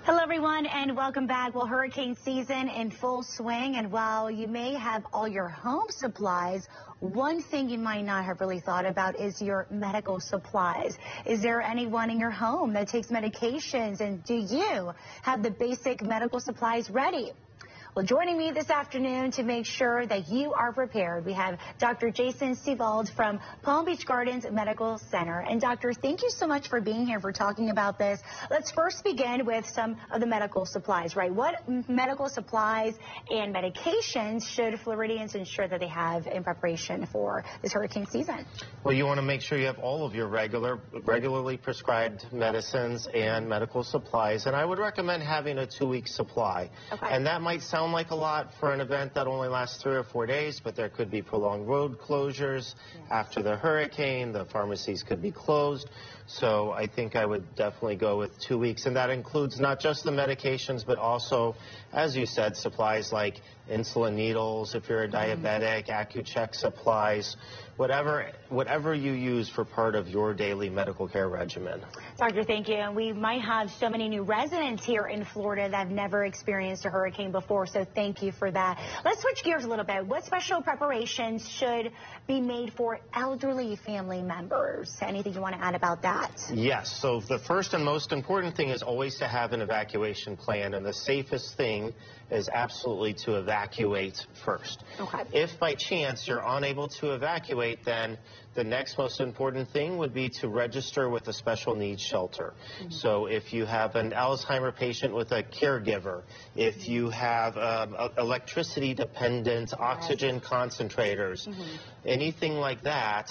Hello, everyone, and welcome back. Well, hurricane season in full swing, and while you may have all your home supplies, one thing you might not have really thought about is your medical supplies. Is there anyone in your home that takes medications, and do you have the basic medical supplies ready? Well, joining me this afternoon to make sure that you are prepared, we have Dr. Jason Sevald from Palm Beach Gardens Medical Center. And Doctor, thank you so much for being here, for talking about this. Let's first begin with some of the medical supplies, right? What medical supplies and medications should Floridians ensure that they have in preparation for this hurricane season? Well, you want to make sure you have all of your regularly prescribed medicines and medical supplies. And I would recommend having a 2-week supply. Okay. And that might sound like a lot for an event that only lasts 3 or 4 days, but there could be prolonged road closures after the hurricane. The pharmacies could be closed. So I think I would definitely go with 2 weeks. And that includes not just the medications, but also, as you said, supplies like insulin needles, if you're a diabetic, AccuCheck supplies, whatever you use for part of your daily medical care regimen. Doctor, thank you. And we might have so many new residents here in Florida that have never experienced a hurricane before, so thank you for that. Let's switch gears a little bit. What special preparations should be made for elderly family members? Anything you want to add about that? Yes. So the first and most important thing is always to have an evacuation plan, and the safest thing is absolutely to evacuate first. Okay. If by chance you're unable to evacuate, then the next most important thing would be to register with a special needs shelter. So if you have an Alzheimer patient with a caregiver, if you have electricity dependent oxygen concentrators, anything like that,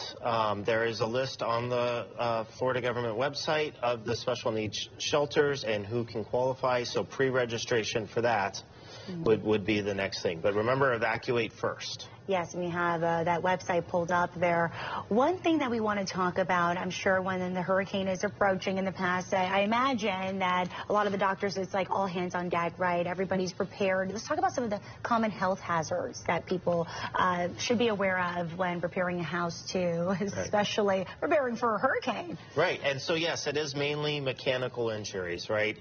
there is a list on the Florida government website of the special needs shelters and who can qualify. So pre-registration for that would be the next thing. But remember, evacuate first. Yes, we have that website pulled up there. One thing that we want to talk about, I'm sure when the hurricane is approaching in the past, I imagine that a lot of the doctors, it's like all hands on deck, right? Everybody's prepared. Let's talk about some of the common health hazards that people should be aware of when preparing a house too, especially preparing for a hurricane. Right, and so yes, it is mainly mechanical injuries, right?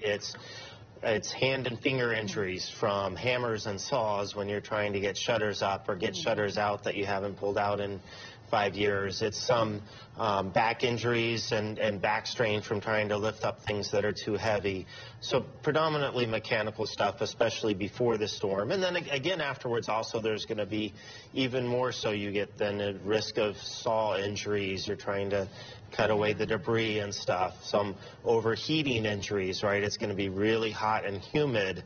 It's hand and finger injuries from hammers and saws when you're trying to get shutters up or get shutters out that you haven't pulled out in 5 years. It's some back injuries and back strain from trying to lift up things that are too heavy. So predominantly mechanical stuff, especially before the storm. And then again afterwards also there's going to be even more so you get then a risk of saw injuries. You're trying to cut away the debris and stuff. Some overheating injuries, right? It's going to be really hot and humid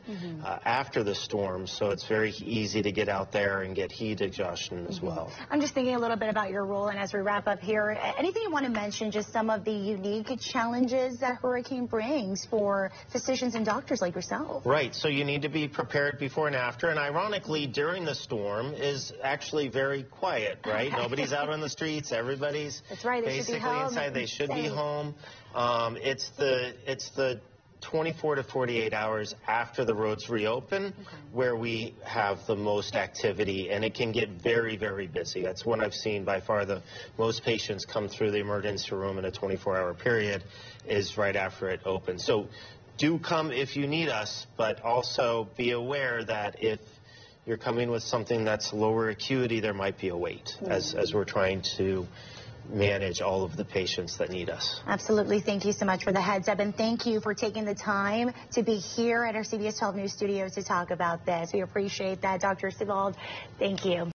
after the storm, so it's very easy to get out there and get heat exhaustion as well. I'm just thinking a little bit about your role, and as we wrap up here, anything you want to mention, just some of the unique challenges that hurricane brings for physicians and doctors like yourself? Right, so you need to be prepared before and after, and ironically, during the storm is actually very quiet, right? Nobody's out on the streets, everybody's basically inside. They should be home. It's the 24 to 48 hours after the roads reopen where we have the most activity, and it can get very, very busy. That's when I've seen by far the most patients come through the emergency room in a 24-hour period is right after it opens. So do come if you need us, but also be aware that if you're coming with something that's lower acuity, there might be a wait as we're trying to manage all of the patients that need us. Absolutely. Thank you so much for the heads up, and thank you for taking the time to be here at our CBS 12 News studios to talk about this. We appreciate that. Dr. Sevald, thank you.